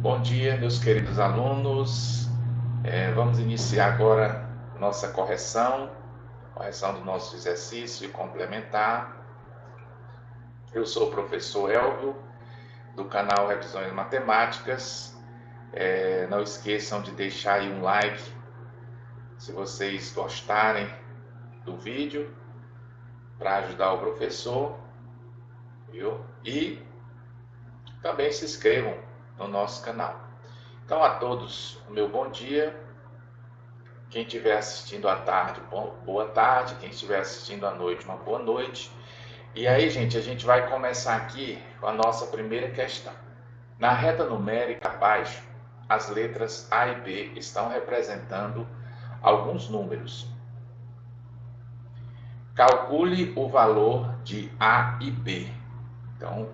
Bom dia, meus queridos alunos. Vamos iniciar agora nossa correção do nosso exercício complementar. Eu sou o professor Elvio, do canal Revisões Matemáticas. Não esqueçam de deixar aí um like, se vocês gostarem do vídeo, para ajudar o professor, viu? E também se inscrevam no nosso canal. Então, a todos, o meu bom dia. Quem estiver assistindo à tarde, boa tarde. Quem estiver assistindo à noite, uma boa noite. E aí, gente, a gente vai começar aqui com a nossa primeira questão. Na reta numérica abaixo, as letras A e B estão representando alguns números. Calcule o valor de A e B. Então,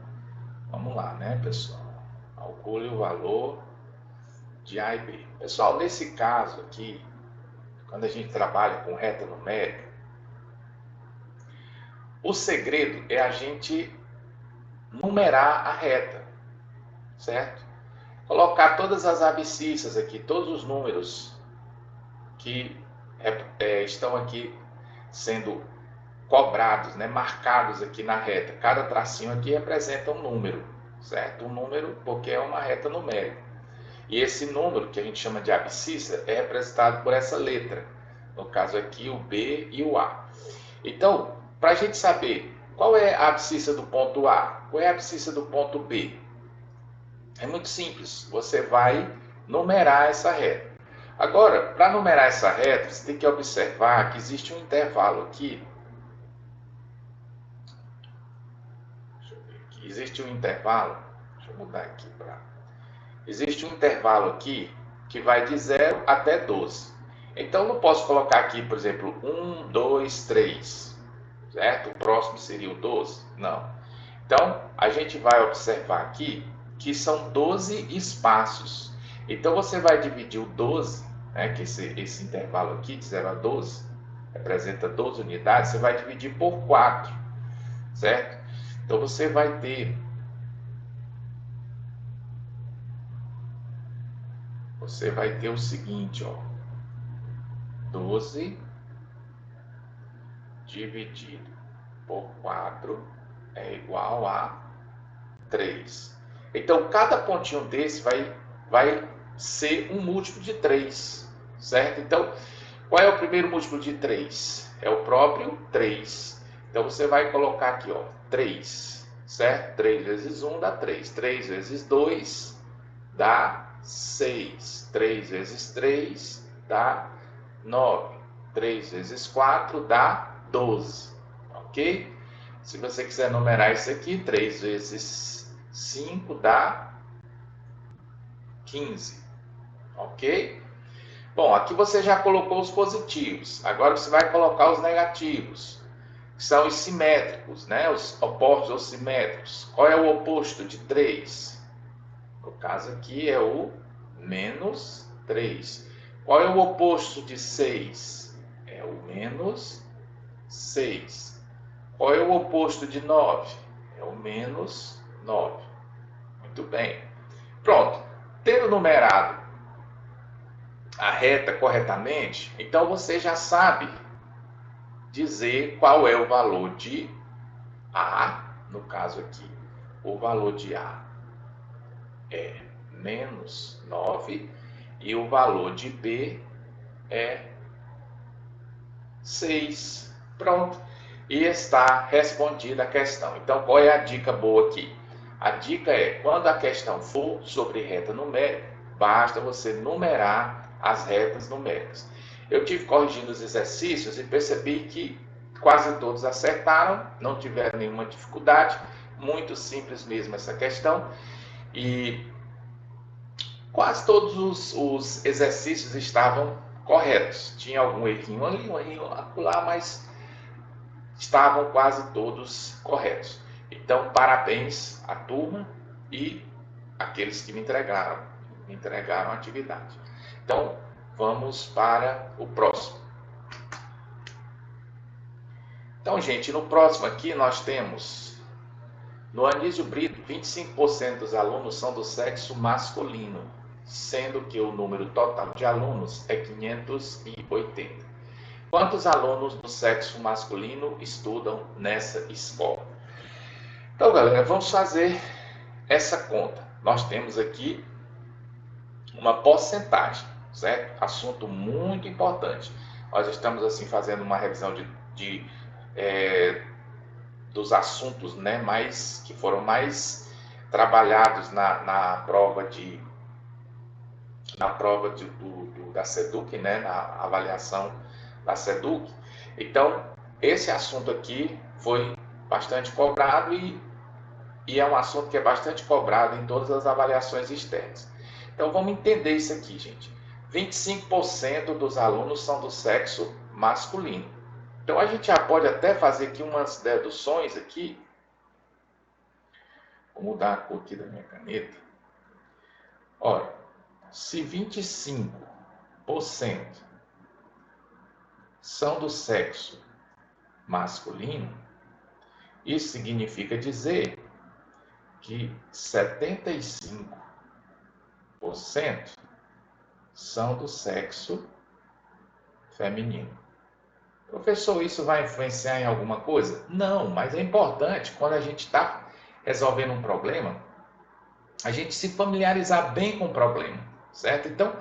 vamos lá, né, pessoal? Calcule o valor de A e B. Pessoal, nesse caso aqui, quando a gente trabalha com reta numérica, o segredo é a gente numerar a reta, certo? Colocar todas as abscissas aqui, todos os números que estão aqui sendo cobrados, né, marcados aqui na reta. Cada tracinho aqui representa um número, certo? Um número porque é uma reta numérica. E esse número, que a gente chama de abscissa, é representado por essa letra. No caso aqui, o B e o A. Então, para a gente saber qual é a abscissa do ponto A, qual é a abscissa do ponto B, é muito simples. Você vai numerar essa reta. Agora, para numerar essa reta, você tem que observar que existe um intervalo aqui. Deixa eu ver aqui. Existe um intervalo. Deixa eu mudar aqui para... Existe um intervalo aqui que vai de 0 até 12. Então, não posso colocar aqui, por exemplo, 1, 2, 3, certo? O próximo seria o 12? Não. Então, a gente vai observar aqui que são 12 espaços. Então, você vai dividir o 12, né, que esse intervalo aqui, de 0 a 12, representa 12 unidades, você vai dividir por 4, certo? Então, você vai ter... o seguinte, ó. 12 dividido por 4 é igual a 3. Então, cada pontinho desse vai ser um múltiplo de 3, certo? Então, qual é o primeiro múltiplo de 3? É o próprio 3. Então, você vai colocar aqui, ó, 3, certo? 3 vezes 1 dá 3. 3 vezes 2 dá 6. 3 vezes 3 dá 9. 3 vezes 4 dá 12. Ok? Se você quiser numerar isso aqui, 3 vezes 5 dá 15. Ok? Bom, aqui você já colocou os positivos. Agora você vai colocar os negativos, que são os simétricos, né? Os opostos ou simétricos. Qual é o oposto de 3? No caso aqui é o menos 3. Qual é o oposto de 6? É o menos 6. Qual é o oposto de 9? É o menos 9. Muito bem. Pronto. Tendo numerado a reta corretamente, então você já sabe dizer qual é o valor de A. No caso aqui, o valor de A é menos 9 e o valor de B é 6. Pronto. E está respondida a questão. Então, qual é a dica boa aqui? A dica é, quando a questão for sobre reta numérica, basta você numerar as retas numéricas. Eu tive corrigindo os exercícios e percebi que quase todos acertaram, não tiveram nenhuma dificuldade, muito simples mesmo essa questão. E quase todos os exercícios estavam corretos. Tinha algum errinho ali, um errinho lá, mas estavam quase todos corretos. Então, parabéns à turma e aqueles que me entregaram a atividade. Então, vamos para o próximo. Então, gente, no próximo aqui nós temos No Anísio Brito, 25% dos alunos são do sexo masculino, sendo que o número total de alunos é 580. Quantos alunos do sexo masculino estudam nessa escola? Então, galera, vamos fazer essa conta. Nós temos aqui uma porcentagem, certo? Assunto muito importante. Nós estamos assim fazendo uma revisão dos assuntos, né, que foram mais trabalhados na prova da SEDUC, né, na avaliação da SEDUC. Então, esse assunto aqui foi bastante cobrado e é um assunto que é bastante cobrado em todas as avaliações externas. Então, vamos entender isso aqui, gente. 25% dos alunos são do sexo masculino. Então, a gente já pode até fazer aqui umas deduções aqui. Vou mudar a cor aqui da minha caneta. Olha, se 25% são do sexo masculino, isso significa dizer que 75% são do sexo feminino. Professor, isso vai influenciar em alguma coisa? Não, mas é importante quando a gente está resolvendo um problema, a gente se familiarizar bem com o problema, certo? Então,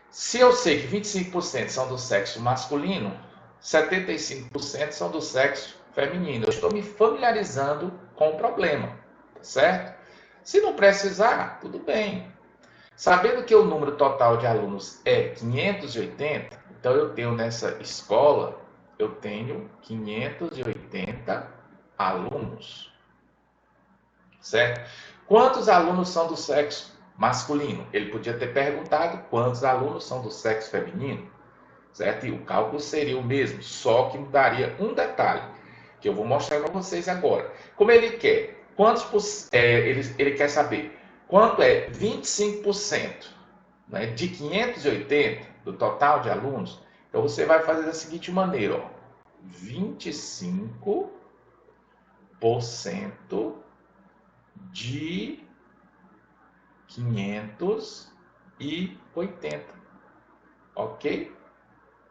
se eu sei que 25% são do sexo masculino, 75% são do sexo feminino. Eu estou me familiarizando com o problema, certo? Se não precisar, tudo bem. Sabendo que o número total de alunos é 580, então eu tenho nessa escola, eu tenho 580 alunos, certo? Quantos alunos são do sexo masculino? Ele podia ter perguntado quantos alunos são do sexo feminino, certo? E o cálculo seria o mesmo, só que mudaria um detalhe, que eu vou mostrar para vocês agora. Como ele quer? Ele quer saber quanto é 25%, né, de 580 do total de alunos. Então você vai fazer da seguinte maneira, ó, 25% de 580, ok?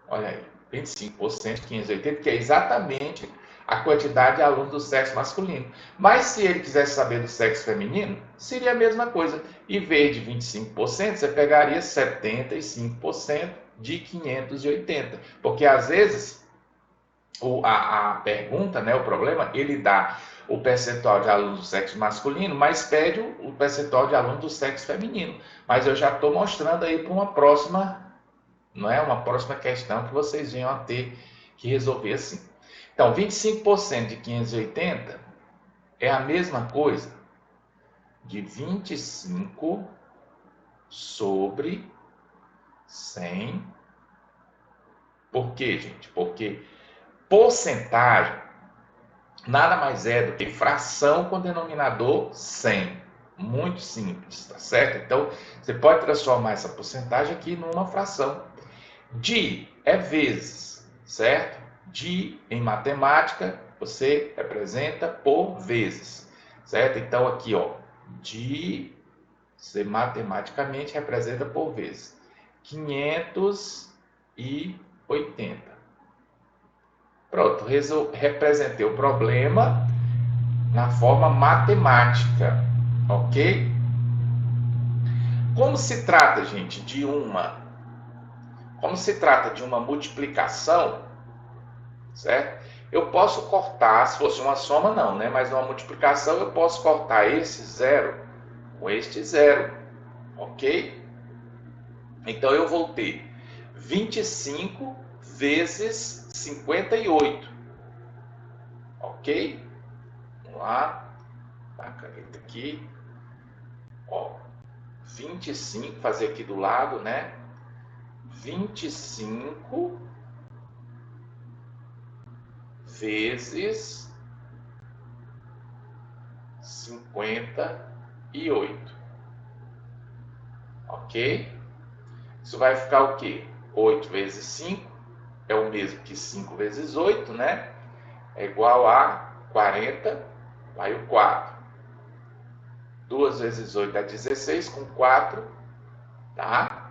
Olha aí, 25% de 580, que é exatamente a quantidade de alunos do sexo masculino. Mas se ele quisesse saber do sexo feminino, seria a mesma coisa. Em vez de 25%, você pegaria 75% de 580. Porque às vezes a pergunta, né, o problema, ele dá o percentual de alunos do sexo masculino, mas pede o percentual de alunos do sexo feminino. Mas eu já estou mostrando aí para uma próxima, não é? Uma próxima questão que vocês venham a ter que resolver assim. Então, 25% de 580 é a mesma coisa de 25 sobre 100. Por quê, gente? Porque porcentagem nada mais é do que fração com denominador 100. Muito simples, tá certo? Então, você pode transformar essa porcentagem aqui numa fração. De é vezes, certo? De em matemática, você representa por vezes, certo? Então, aqui, ó, de, você matematicamente representa por vezes. 580. Pronto, representei o problema na forma matemática, ok? Como se trata, gente, como se trata de uma multiplicação, certo? Eu posso cortar, se fosse uma soma não, né? Mas uma multiplicação eu posso cortar esse zero com este zero, ok? Então eu vou ter 25 vezes 58, ok? Vamos lá, tá a caneta aqui, ó, 25, fazer aqui do lado, né? 25 vezes 58, ok? Isso vai ficar o quê? 8 vezes 5 é o mesmo que 5 vezes 8, né? É igual a 40. vai o 4. 2 vezes 8 dá 16, com 4 dá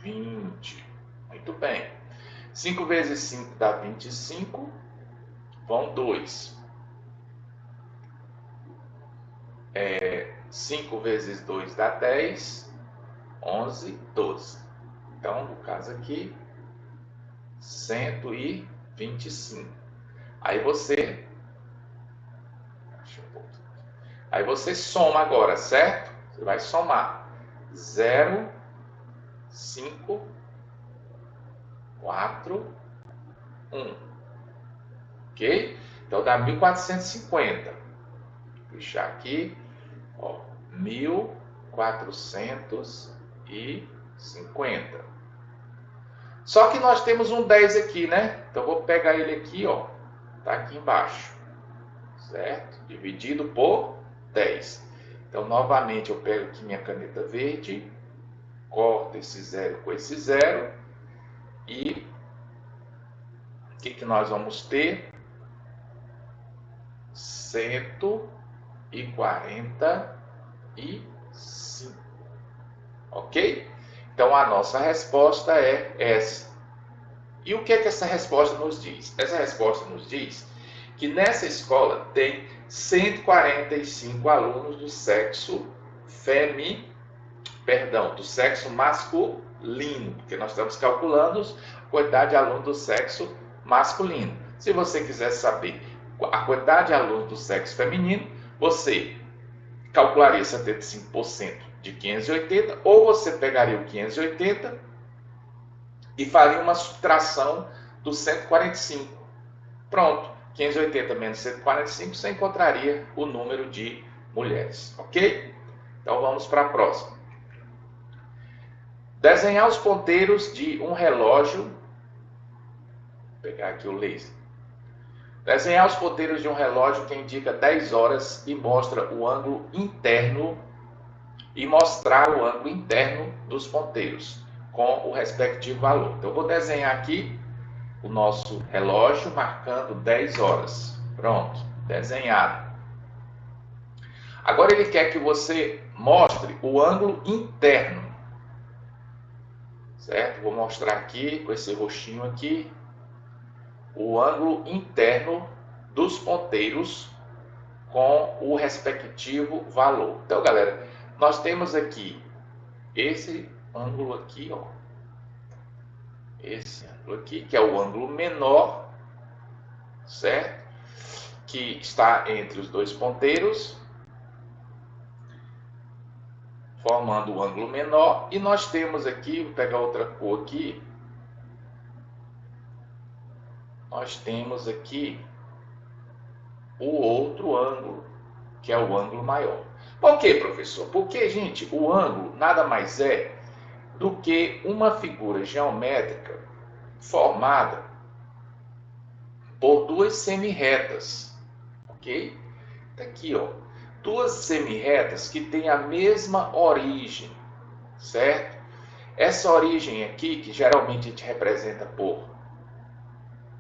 20. Muito bem. 5 vezes 5 dá 25, vão 2. 5 vezes 2 dá 10, 11, 12. Então, no caso aqui, 125. Aí você soma agora, certo? Você vai somar 0, 5, 4, 1. Ok? Então dá 1450. Vou puxar aqui, ó, 1450. Só que nós temos um 10 aqui, né? Então vou pegar ele aqui, ó. Tá aqui embaixo. Certo? Dividido por 10. Então, novamente, eu pego aqui minha caneta verde, corto esse 0 com esse 0, e o que nós vamos ter? 145. Ok? Então, a nossa resposta é essa. E o que essa resposta nos diz? Essa resposta nos diz que nessa escola tem 145 alunos do sexo do sexo masculino, porque nós estamos calculando a quantidade de alunos do sexo masculino. Se você quiser saber a quantidade de alunos do sexo feminino, você calcularia 75% de 580, ou você pegaria o 580 e faria uma subtração do 145. Pronto. 580 menos 145, você encontraria o número de mulheres, ok? Então vamos para a próxima. Desenhar os ponteiros de um relógio. Vou pegar aqui o laser. Desenhar os ponteiros de um relógio que indica 10 horas e mostra o ângulo interno e mostrar o ângulo interno dos ponteiros com o respectivo valor. Então eu vou desenhar aqui o nosso relógio marcando 10 horas. Pronto, desenhado. Agora ele quer que você mostre o ângulo interno. Certo? Vou mostrar aqui com esse roxinho aqui o ângulo interno dos ponteiros com o respectivo valor. Então, galera, nós temos aqui esse ângulo aqui, ó. Esse ângulo aqui, que é o ângulo menor, certo? Que está entre os dois ponteiros, formando o ângulo menor. E nós temos aqui, vou pegar outra cor aqui, nós temos aqui o outro ângulo, que é o ângulo maior. Por quê, professor? Porque, gente, o ângulo nada mais é do que uma figura geométrica formada por duas semirretas, ok? Tá aqui, ó, duas semirretas que têm a mesma origem, certo? Essa origem aqui, que geralmente a gente representa por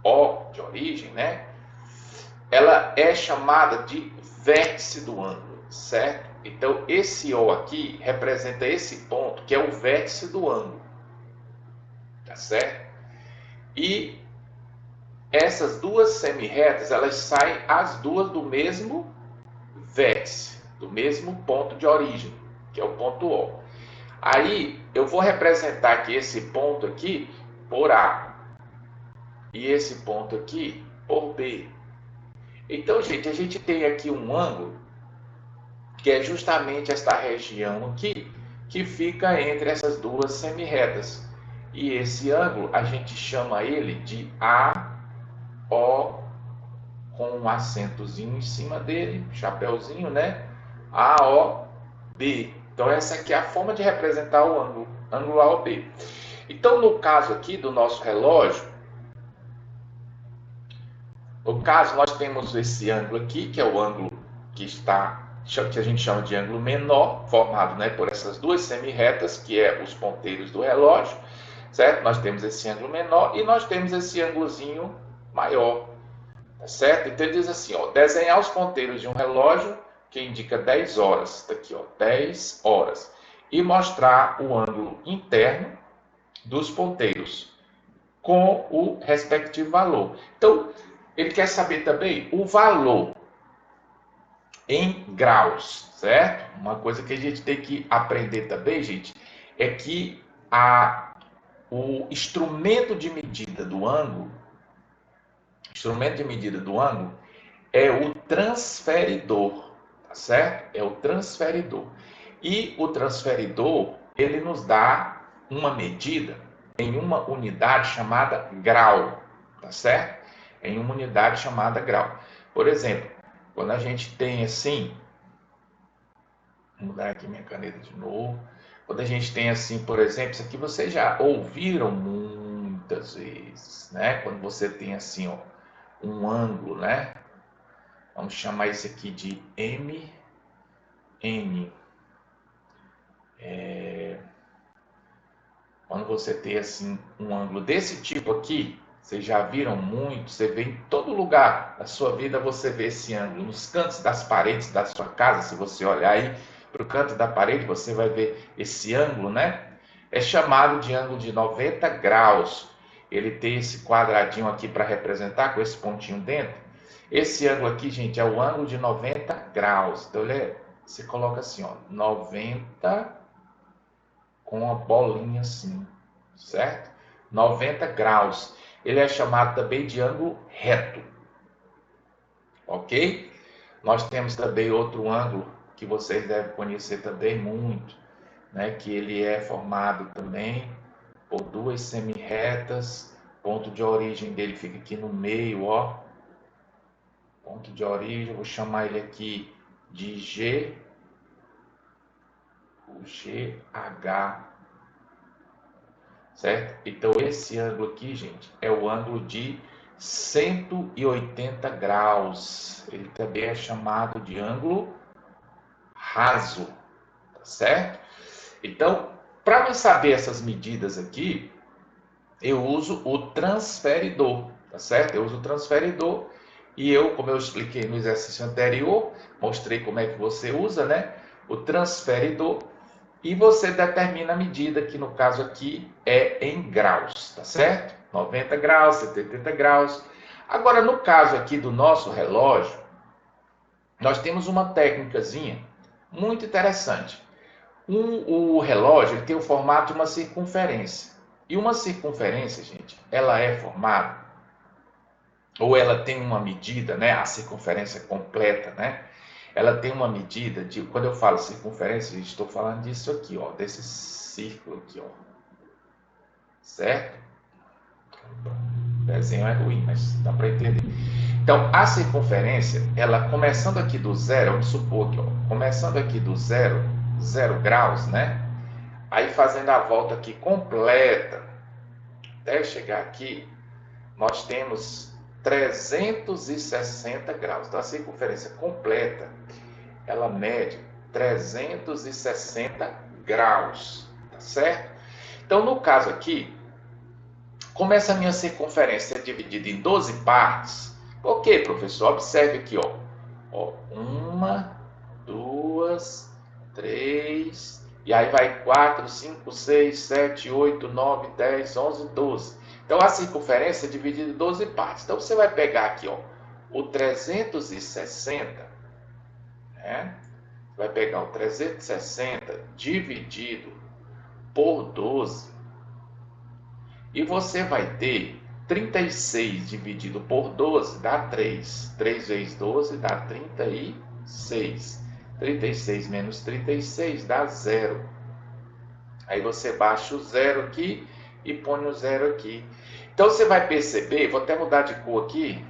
O de origem, né? Ela é chamada de vértice do ângulo, certo? Então, esse O aqui representa esse ponto, que é o vértice do ângulo, tá certo? E essas duas semirretas, elas saem as duas do mesmo vértice, do mesmo ponto de origem, que é o ponto O. Aí, eu vou representar aqui esse ponto aqui por A, e esse ponto aqui por B. Então, gente, a gente tem aqui um ângulo, que é justamente esta região aqui, que fica entre essas duas semirretas. E esse ângulo, a gente chama ele de AO, com um acentozinho em cima dele, chapéuzinho, né? AOB. Então, essa aqui é a forma de representar o ângulo AOB. Então, no caso aqui do nosso relógio, no caso, nós temos esse ângulo aqui, que é o ângulo que a gente chama de ângulo menor, formado, né, por essas duas semirretas, que é os ponteiros do relógio, certo? Nós temos esse ângulo menor e nós temos esse ângulozinho maior, tá certo? Então ele diz assim, ó, desenhar os ponteiros de um relógio que indica 10 horas, tá aqui, ó, 10 horas, e mostrar o ângulo interno dos ponteiros com o respectivo valor. Então, ele quer saber também o valor em graus, certo? Uma coisa que a gente tem que aprender também, gente, é que o instrumento de medida do ângulo, é o transferidor, tá certo? É o transferidor. E o transferidor, ele nos dá uma medida em uma unidade chamada grau, tá certo? Em uma unidade chamada grau. Por exemplo, quando a gente tem assim, vou mudar aqui minha caneta de novo. Quando a gente tem assim, por exemplo, isso aqui vocês já ouviram muitas vezes, né? Quando você tem assim, ó, um ângulo, né? Vamos chamar isso aqui de MN. Quando você tem assim um ângulo desse tipo aqui, vocês já viram muito, você vê em todo lugar da sua vida, você vê esse ângulo, nos cantos das paredes da sua casa, se você olhar aí para o canto da parede, você vai ver esse ângulo, né? É chamado de ângulo de 90 graus. Ele tem esse quadradinho aqui para representar, com esse pontinho dentro. Esse ângulo aqui, gente, é o ângulo de 90 graus. Então, você coloca assim, ó, 90 com a bolinha assim, certo? 90 graus. Ele é chamado também de ângulo reto, ok? Nós temos também outro ângulo que vocês devem conhecer também muito, né? Que ele é formado também por duas semi-retas. Ponto de origem dele fica aqui no meio, ó. Ponto de origem, vou chamar ele aqui de G, o GH, certo? Então esse ângulo aqui, gente, é o ângulo de 180 graus. Ele também é chamado de ângulo raso, tá certo? Então, para saber essas medidas aqui, eu uso o transferidor, tá certo? Eu uso o transferidor e como eu expliquei no exercício anterior, mostrei como é que você usa, né? O transferidor, e você determina a medida, que no caso aqui é em graus, tá certo? 90 graus, 70 graus. Agora, no caso aqui do nosso relógio, nós temos uma técnicazinha muito interessante. O relógio tem o formato de uma circunferência. E uma circunferência, gente, ela é formada, ou ela tem uma medida, né? A circunferência completa, né? Ela tem uma medida de, quando eu falo circunferência, estou falando disso aqui, ó, desse círculo aqui, ó. Certo? O desenho é ruim, mas dá para entender. Então, a circunferência, ela começando aqui do zero, vamos supor que, ó, começando aqui do zero, 0 graus, né? Aí fazendo a volta aqui completa, até chegar aqui, nós temos 360 graus. Então, a circunferência completa, ela mede 360 graus, tá certo? Então, no caso aqui, como essa minha circunferência é dividida em 12 partes, por quê, professor? Observe aqui, ó. Ó, 1, 2, 3, e aí vai 4, 5, 6, 7, 8, 9, 10, 11, 12. Então, a circunferência é dividida em 12 partes. Então, você vai pegar aqui, ó, o 360, né? Vai pegar o 360 dividido por 12, e você vai ter 36 dividido por 12 dá 3. 3 vezes 12 dá 36. 36 menos 36 dá 0. Aí você baixa o 0 aqui e põe o 0 aqui. Então você vai perceber, vou até mudar de cor aqui,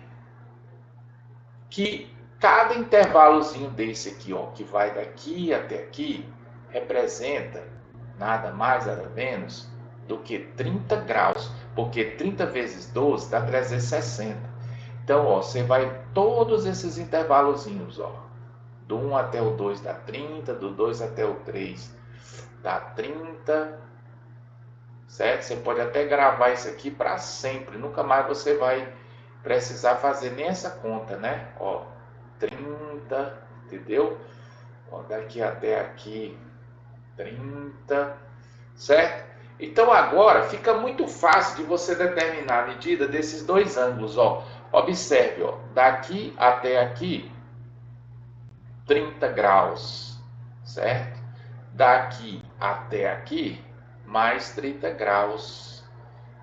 que cada intervalozinho desse aqui, ó, que vai daqui até aqui, representa nada mais, nada menos do que 30 graus, porque 30 vezes 12 dá 360. Então, ó, você vai todos esses intervalozinhos, ó, do 1 até o 2 dá 30, do 2 até o 3 dá 30, certo? Você pode até gravar isso aqui para sempre, nunca mais você vai precisar fazer nem essa conta, né? Ó, 30, entendeu? Ó, daqui até aqui, 30, certo? Então agora fica muito fácil de você determinar a medida desses dois ângulos, ó. Observe, ó, daqui até aqui, 30 graus, certo? Daqui até aqui, mais 30 graus.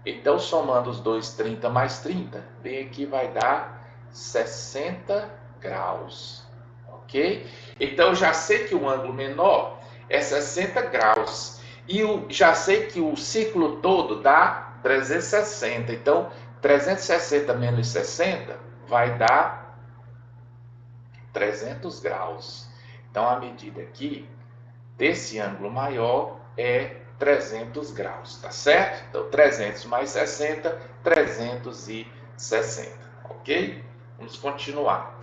Então, somando os dois, 30 mais 30, bem aqui vai dar 60 graus, ok? Então, eu já sei que o ângulo menor é 60 graus. E já sei que o círculo todo dá 360. Então, 360 menos 60 vai dar 300 graus. Então, a medida aqui desse ângulo maior é 300 graus, tá certo? Então, 300 mais 60, 360, ok? Vamos continuar.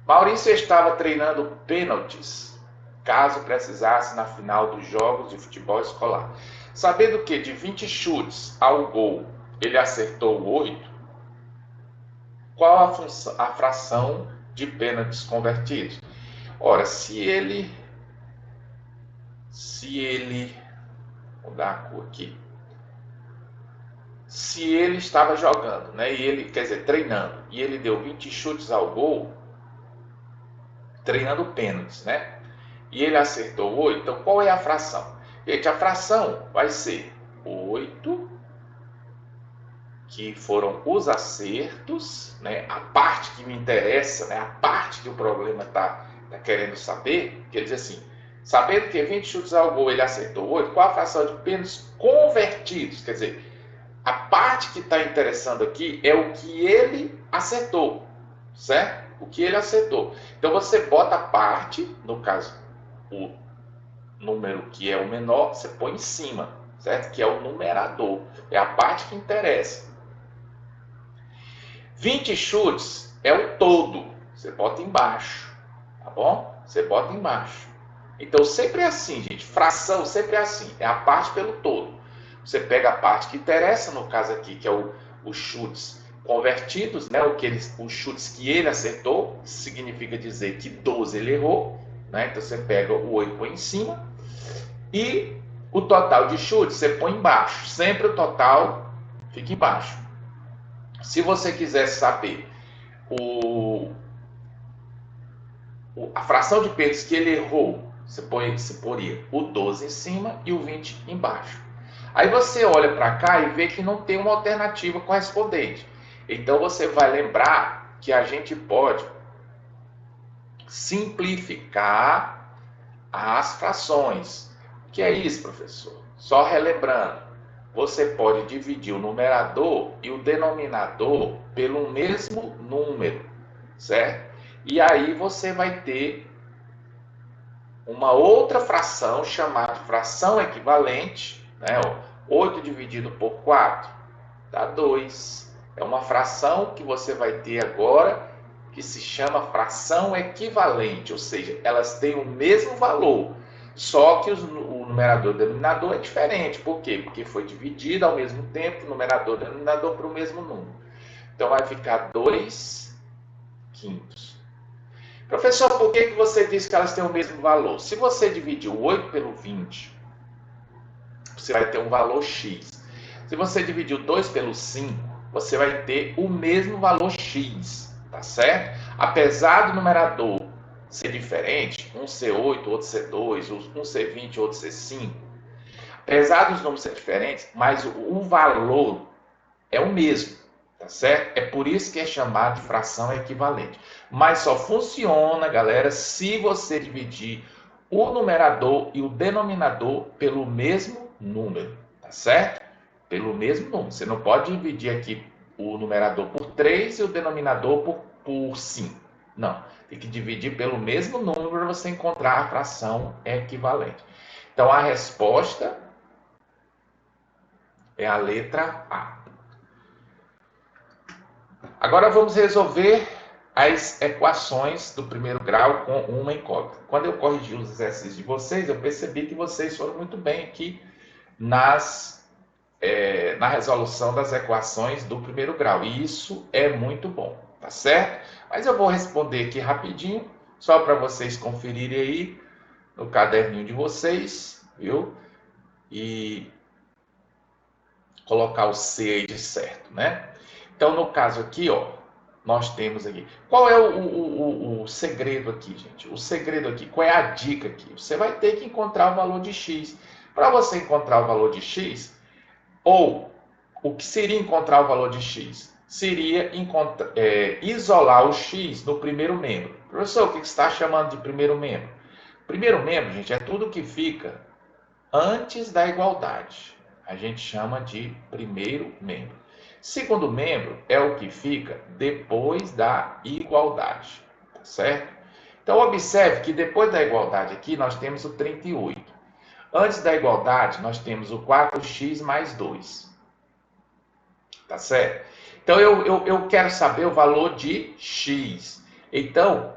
Maurício estava treinando pênaltis, caso precisasse na final dos jogos de futebol escolar. Sabendo que de 20 chutes ao gol ele acertou 8, qual a fração de pênaltis convertidos? Ora, se ele, vou dar a cor aqui, se ele estava jogando, né, e ele, quer dizer, treinando, e ele deu 20 chutes ao gol, treinando pênaltis, né, e ele acertou 8, então qual é a fração? Gente, a fração vai ser 8, que foram os acertos, né, a parte que me interessa, né, a parte que o problema está querendo saber, quer dizer assim, sabendo que 20 chutes ao gol ele acertou 8, qual a fração de pênaltis convertidos? Quer dizer, a parte que está interessando aqui é o que ele acertou, certo? O que ele acertou. Então você bota a parte, no caso, o número que é o menor, você põe em cima, certo? Que é o numerador, é a parte que interessa. 20 chutes é o todo, você bota embaixo, tá bom? Você bota embaixo. Então sempre é assim, gente, fração sempre é assim, é a parte pelo todo. Você pega a parte que interessa, no caso aqui, que é os chutes convertidos, né? Os chutes que ele acertou, significa dizer que 12 ele errou, né? Então você pega o 8 põe em cima, e o total de chutes você põe embaixo, sempre o total fica embaixo. Se você quiser saber a fração de pênaltis que ele errou, você poria o 12 em cima e o 20 embaixo. Aí você olha para cá e vê que não tem uma alternativa correspondente. Então você vai lembrar que a gente pode simplificar as frações. O que é isso, professor? Só relembrando, você pode dividir o numerador e o denominador pelo mesmo número, certo? E aí você vai ter uma outra fração chamada fração equivalente, né? 8 dividido por 4 dá 2. É uma fração que você vai ter agora que se chama fração equivalente, ou seja, elas têm o mesmo valor, só que o numerador e o denominador é diferente. Por quê? Porque foi dividido ao mesmo tempo, o numerador e o denominador, para o mesmo número. Então vai ficar 2 quintos. Professor, por que você disse que elas têm o mesmo valor? Se você dividir o 8 pelo 20, você vai ter um valor x. Se você dividir o 2 pelo 5, você vai ter o mesmo valor x, tá certo? Apesar do numerador ser diferente, um ser 8, outro ser 2, um ser 20, outro ser 5, apesar dos números serem diferentes, mas o valor é o mesmo, tá certo? É por isso que é chamado de fração equivalente. Mas só funciona, galera, se você dividir o numerador e o denominador pelo mesmo número, tá certo? Pelo mesmo número. Você não pode dividir aqui o numerador por 3 e o denominador por 5. Não, tem que dividir pelo mesmo número para você encontrar a fração equivalente. Então, a resposta é a letra A. Agora vamos resolver as equações do primeiro grau com uma incógnita. Quando eu corrigi os exercícios de vocês, eu percebi que vocês foram muito bem aqui nas na resolução das equações do primeiro grau. E isso é muito bom, tá certo? Mas eu vou responder aqui rapidinho, só para vocês conferirem aí no caderninho de vocês, viu? E colocar o C aí de certo, né? Então, no caso aqui, ó, nós temos aqui. Qual é o segredo aqui, gente? O segredo aqui, qual é a dica aqui? Você vai ter que encontrar o valor de x. Para você encontrar o valor de x, ou o que seria encontrar o valor de x? Seria isolar o x no primeiro membro. Professor, o que você está chamando de primeiro membro? Primeiro membro, gente, é tudo que fica antes da igualdade. A gente chama de primeiro membro. Segundo membro é o que fica depois da igualdade, tá certo? Então, observe que depois da igualdade aqui, nós temos o 38. Antes da igualdade, nós temos o 4x mais 2. Tá certo? Então, eu quero saber o valor de x. Então,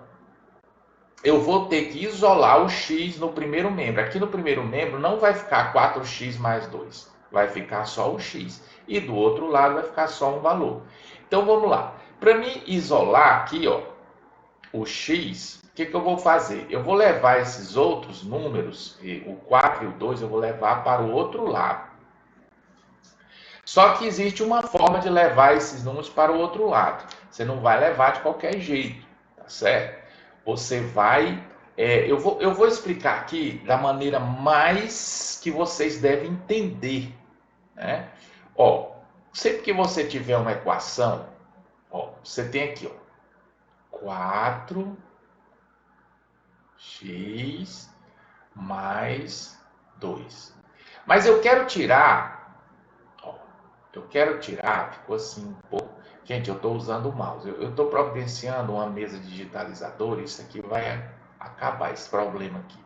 eu vou ter que isolar o x no primeiro membro. Aqui no primeiro membro não vai ficar 4x mais 2. Vai ficar só o x. E do outro lado vai ficar só um valor. Então, vamos lá. Para mim isolar aqui, ó, o x, o que eu vou fazer? Eu vou levar esses outros números, o 4 e o 2, eu vou levar para o outro lado. Só que existe uma forma de levar esses números para o outro lado. Você não vai levar de qualquer jeito, tá certo? Você vai... eu vou explicar aqui da maneira mais que vocês devem entender, né? Ó, sempre que você tiver uma equação, ó, você tem aqui, ó, 4x mais 2. Mas eu quero tirar, ficou assim um pouco. Gente, eu estou usando o mouse. Eu estou providenciando uma mesa digitalizadora. Isso aqui vai acabar esse problema aqui.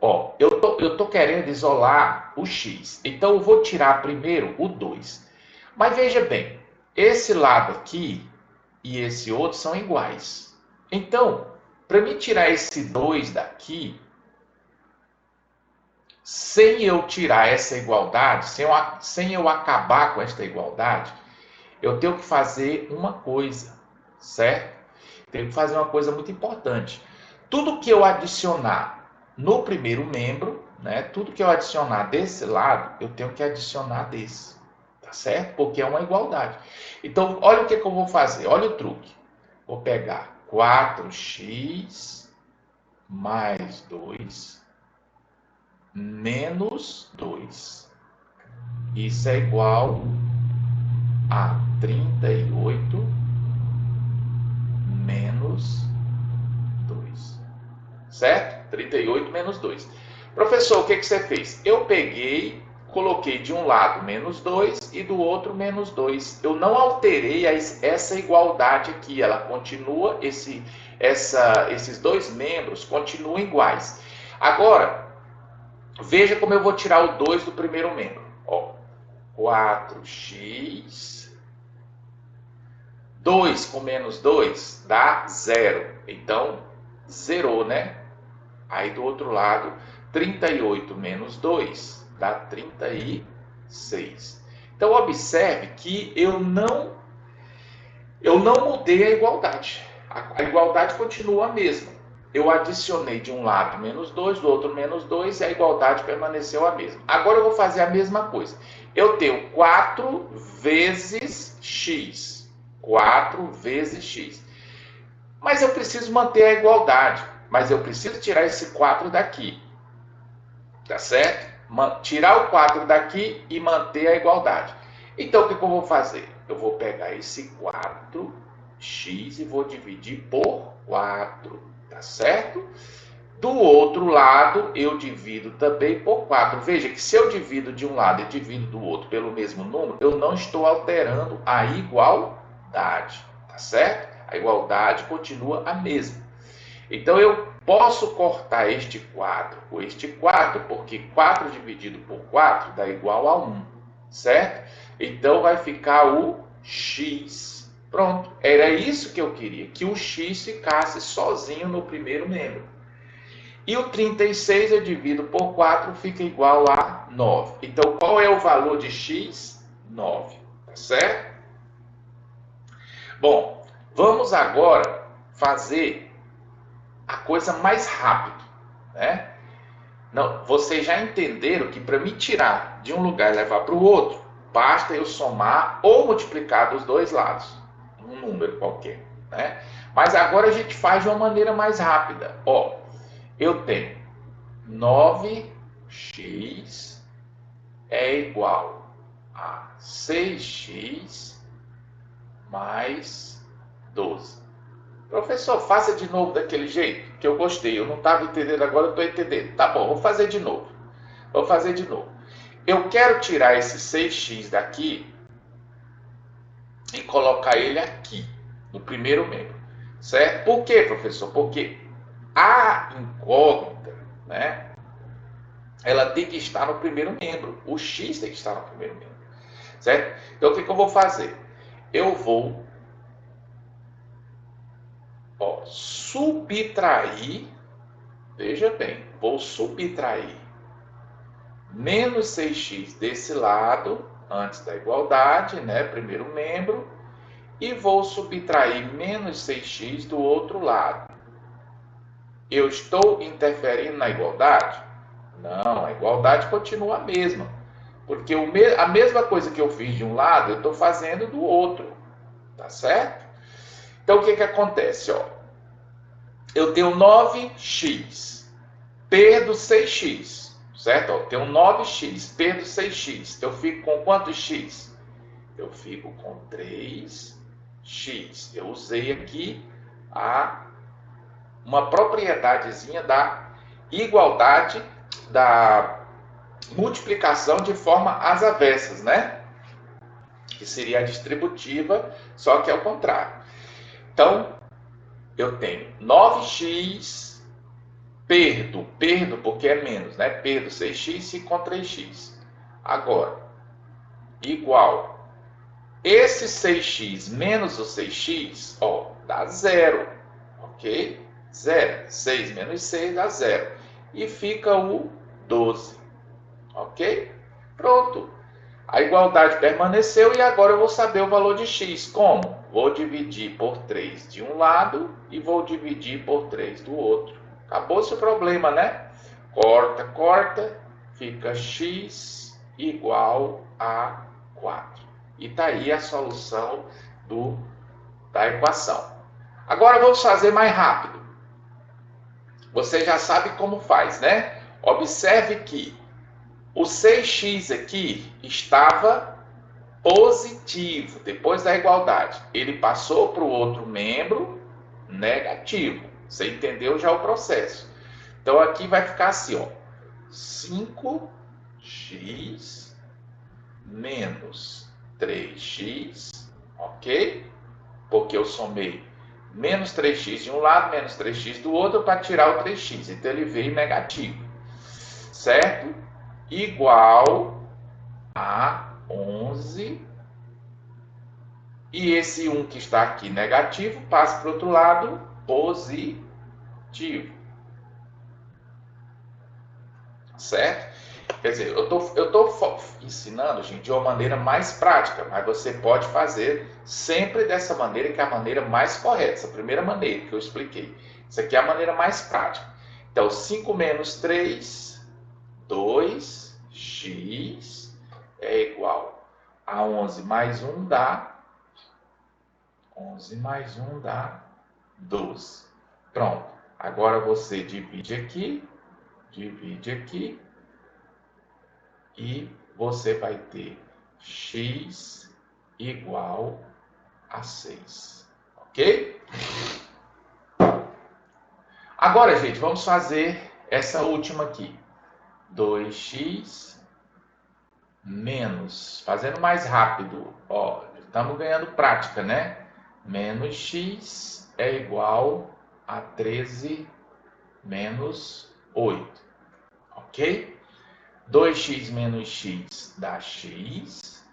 Ó, eu tô querendo isolar o x. Então, eu vou tirar primeiro o 2. Mas veja bem, esse lado aqui e esse outro são iguais. Então, para mim tirar esse 2 daqui, sem eu tirar essa igualdade, sem eu acabar com esta igualdade, eu tenho que fazer uma coisa, certo? Tenho que fazer uma coisa muito importante. Tudo que eu adicionar no primeiro membro, né? Tudo que eu adicionar desse lado, eu tenho que adicionar desse, tá certo? Porque é uma igualdade. Então, olha o que eu vou fazer, olha o truque. Vou pegar 4x mais 2 menos 2. Isso é igual a 38 menos 2. Certo? 38 menos 2. Professor, o que você fez? Eu peguei, coloquei de um lado menos 2 e do outro menos 2. Eu não alterei essa igualdade aqui. Ela continua, esses dois membros continuam iguais. Agora, veja como eu vou tirar o 2 do primeiro membro. Ó, 4x... 2 com menos 2 dá 0. Então, zerou, né? Aí, do outro lado, 38 menos 2 dá 36. Então, observe que eu não mudei a igualdade. A igualdade continua a mesma. Eu adicionei de um lado menos 2, do outro menos 2 e a igualdade permaneceu a mesma. Agora, eu vou fazer a mesma coisa. Eu tenho 4 vezes x. 4 vezes x. Mas eu preciso manter a igualdade. Mas eu preciso tirar esse 4 daqui. Tá certo? Tirar o 4 daqui e manter a igualdade. Então, o que eu vou fazer? Eu vou pegar esse 4x e vou dividir por 4. Tá certo? Do outro lado, eu divido também por 4. Veja que se eu divido de um lado e divido do outro pelo mesmo número, eu não estou alterando a igualdade. Tá certo? A igualdade continua a mesma. Então, eu posso cortar este 4 por este 4, porque 4 dividido por 4 dá igual a 1, certo? Então, vai ficar o x. Pronto, era isso que eu queria, que o x ficasse sozinho no primeiro membro. E o 36 eu divido por 4, fica igual a 9. Então, qual é o valor de x? 9, tá certo? Bom, vamos agora fazer a coisa mais rápido, né? Não, vocês já entenderam que para me tirar de um lugar e levar para o outro, basta eu somar ou multiplicar dos dois lados, um número qualquer, né? Mas agora a gente faz de uma maneira mais rápida. Ó, eu tenho 9x é igual a 6x mais 12. Professor, faça de novo daquele jeito, que eu gostei. Eu não estava entendendo, agora eu estou entendendo. Tá bom, vou fazer de novo. Vou fazer de novo. Eu quero tirar esse 6x daqui e colocar ele aqui, no primeiro membro. Certo? Por quê, professor? Porque a incógnita, né, ela tem que estar no primeiro membro. O x tem que estar no primeiro membro. Certo? Então, o que eu vou fazer? Eu vou subtrair, veja bem, vou subtrair menos 6x desse lado, antes da igualdade, né, primeiro membro, e vou subtrair menos 6x do outro lado. Eu estou interferindo na igualdade? Não, a igualdade continua a mesma. Porque a mesma coisa que eu fiz de um lado, eu estou fazendo do outro. Tá certo? Então, o que acontece? Ó? Eu tenho 9x, perdo 6x. Certo? Ó, eu tenho 9x, perdo 6x. Eu fico com quantos x? Eu fico com 3x. Eu usei aqui uma propriedadezinha da igualdade, da multiplicação de forma às avessas, né? Que seria a distributiva, só que ao contrário. Então, eu tenho 9x, perdo porque é menos, né? Perdo 6x e com 3x. Agora, igual. Esse 6x menos o 6x, ó, dá zero, ok? Zero. 6 menos 6 dá zero. E fica o 12, ok? Pronto. A igualdade permaneceu e agora eu vou saber o valor de x. Como? Vou dividir por 3 de um lado e vou dividir por 3 do outro. Acabou-se o problema, né? Corta, corta, fica x igual a 4. E está aí a solução da equação. Agora vamos fazer mais rápido. Você já sabe como faz, né? Observe que o 6x aqui estava positivo, depois da igualdade. Ele passou para o outro membro negativo. Você entendeu já o processo. Então aqui vai ficar assim, ó. 5x menos 3x, ok? Porque eu somei menos 3x de um lado, menos 3x do outro para tirar o 3x. Então ele veio negativo, certo? Igual a 11. E esse 1 que está aqui negativo passa para o outro lado positivo. Certo? Quer dizer, eu tô ensinando, gente, de uma maneira mais prática, mas você pode fazer sempre dessa maneira, que é a maneira mais correta, essa primeira maneira que eu expliquei. Isso aqui é a maneira mais prática. Então, 5 menos 3, 2x é igual a 11 mais 1 dá 11 mais 1 dá 12. Pronto. Agora você divide aqui e você vai ter x igual a 6. Ok? Agora, gente, vamos fazer essa última aqui. 2x menos, fazendo mais rápido, ó, estamos ganhando prática, né? Menos x é igual a 13 menos 8, ok? 2x menos x dá x,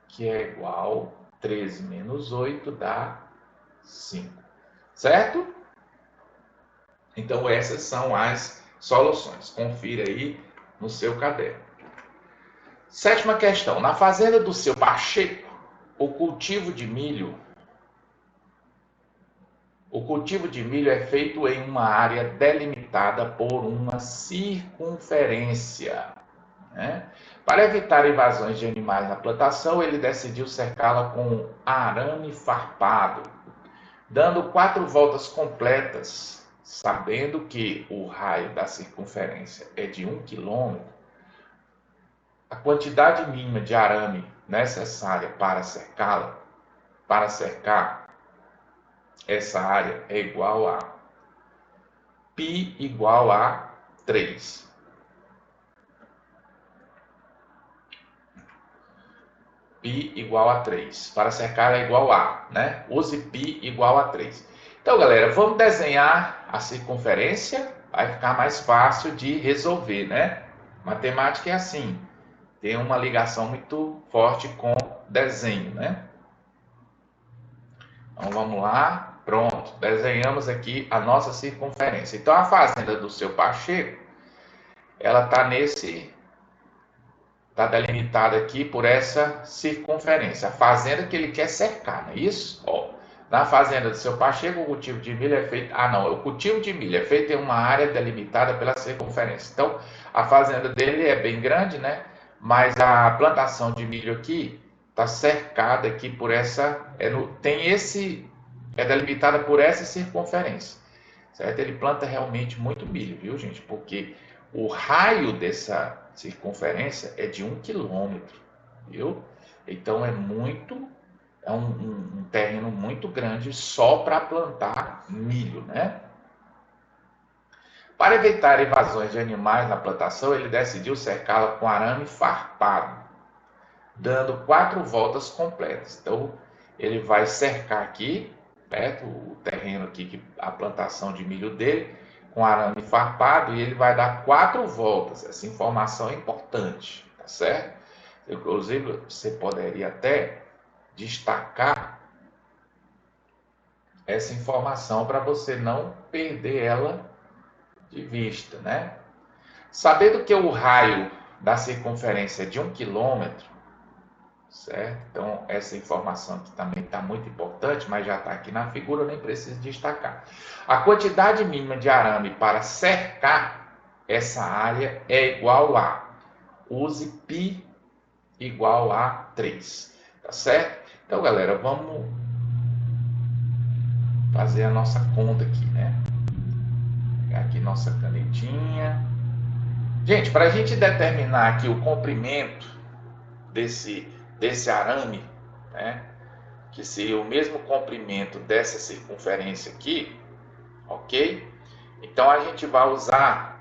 que é igual a 13 menos 8 dá 5, certo? Então essas são as soluções. Confira aí no seu caderno. Sétima questão. Na fazenda do seu Pacheco, o cultivo de milho é feito em uma área delimitada por uma circunferência, né? Para evitar invasões de animais na plantação, ele decidiu cercá-la com arame farpado, dando 4 voltas completas. Sabendo que o raio da circunferência é de 1 quilômetro, a quantidade mínima de arame necessária para cercar essa área é igual a π igual a 3. Π igual a 3. Para cercar é igual a, né? Use π igual a 3. Então, galera, vamos desenhar a circunferência. Vai ficar mais fácil de resolver, né? Matemática é assim. Tem uma ligação muito forte com desenho, né? Então, vamos lá. Pronto. Desenhamos aqui a nossa circunferência. Então, a fazenda do seu Pacheco, ela está delimitada aqui por essa circunferência. A fazenda que ele quer cercar, não é isso? Ó, na fazenda do seu Pacheco, o cultivo de milho é feito... o cultivo de milho é feito em uma área delimitada pela circunferência. Então, a fazenda dele é bem grande, né? Mas a plantação de milho aqui está cercada aqui por essa... É delimitada por essa circunferência, certo? Ele planta realmente muito milho, viu, gente? Porque o raio dessa circunferência é de 1 quilômetro, viu? Então é um terreno muito grande só para plantar milho, né? Para evitar invasões de animais na plantação, ele decidiu cercá-la com arame farpado, dando 4 voltas completas. Então ele vai cercar aqui, perto o terreno aqui, a plantação de milho dele, com arame farpado, e ele vai dar 4 voltas. Essa informação é importante, tá certo? Inclusive, você poderia até destacar essa informação para você não perder ela de vista, né? Sabendo que o raio da circunferência é de 1 quilômetro, certo? Então, essa informação aqui também está muito importante, mas já está aqui na figura, eu nem preciso destacar. A quantidade mínima de arame para cercar essa área é igual a, use π igual a 3, tá certo? Então, galera, vamos fazer a nossa conta aqui, né? Pegar aqui nossa canetinha. Gente, para a gente determinar aqui o comprimento desse arame, né? Que seria o mesmo comprimento dessa circunferência aqui, ok? Então a gente vai usar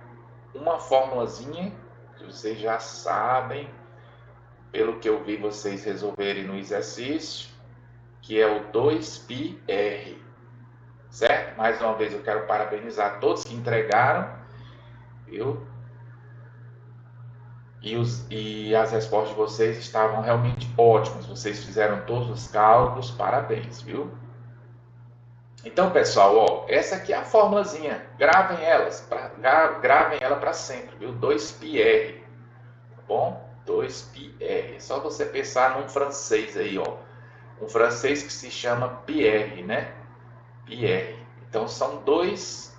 uma formulazinha que vocês já sabem, pelo que eu vi vocês resolverem no exercício, que é o 2πr, certo? Mais uma vez eu quero parabenizar todos que entregaram, viu? E as respostas de vocês estavam realmente ótimas. Vocês fizeram todos os cálculos, parabéns, viu? Então, pessoal, ó, essa aqui é a formulazinha. Gravem ela para sempre, viu? 2πr, tá bom? 2πr. É só você pensar num francês aí, ó. Um francês que se chama Pierre, né? Pierre. Então, são 2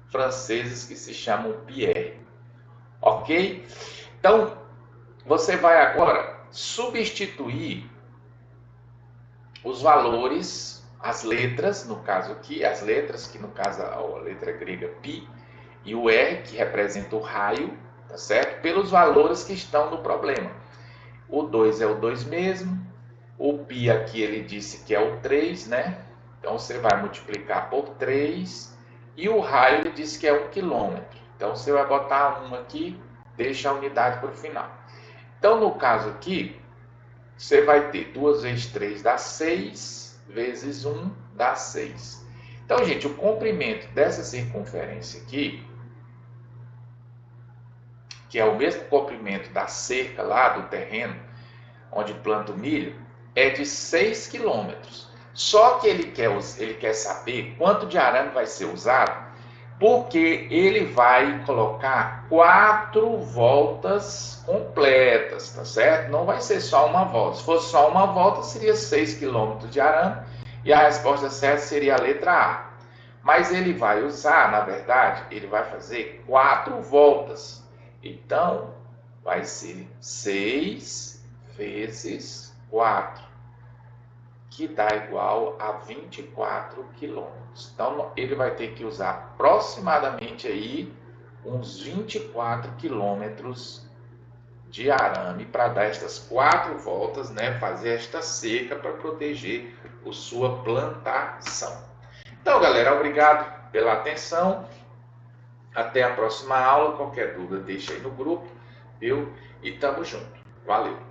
franceses que se chamam Pierre. Ok? Então, você vai agora substituir os valores, as letras, no caso aqui, que no caso a letra grega π e o r, que representa o raio, tá certo? Pelos valores que estão no problema. O 2 é o 2 mesmo, o π aqui ele disse que é o 3, né? Então você vai multiplicar por 3 e o raio ele disse que é 1 quilômetro. Então você vai botar 1 aqui, deixa a unidade para o final. Então, no caso aqui, você vai ter 2 vezes 3 dá 6, vezes 1 dá 6. Então, gente, o comprimento dessa circunferência aqui, que é o mesmo comprimento da cerca lá do terreno, onde planta o milho, é de 6 quilômetros. Só que ele quer saber quanto de arame vai ser usado Porque ele vai colocar 4 voltas completas, tá certo? Não vai ser só uma volta. Se fosse só uma volta, seria 6 quilômetros de arame e a resposta certa seria a letra A. Mas ele vai usar, na verdade, ele vai fazer 4 voltas. Então, vai ser 6 vezes 4, que dá igual a 24 quilômetros. Então, ele vai ter que usar aproximadamente aí uns 24 quilômetros de arame para dar estas 4 voltas, né? Fazer esta cerca para proteger a sua plantação. Então, galera, obrigado pela atenção. Até a próxima aula. Qualquer dúvida, deixa aí no grupo, viu? E tamo junto. Valeu!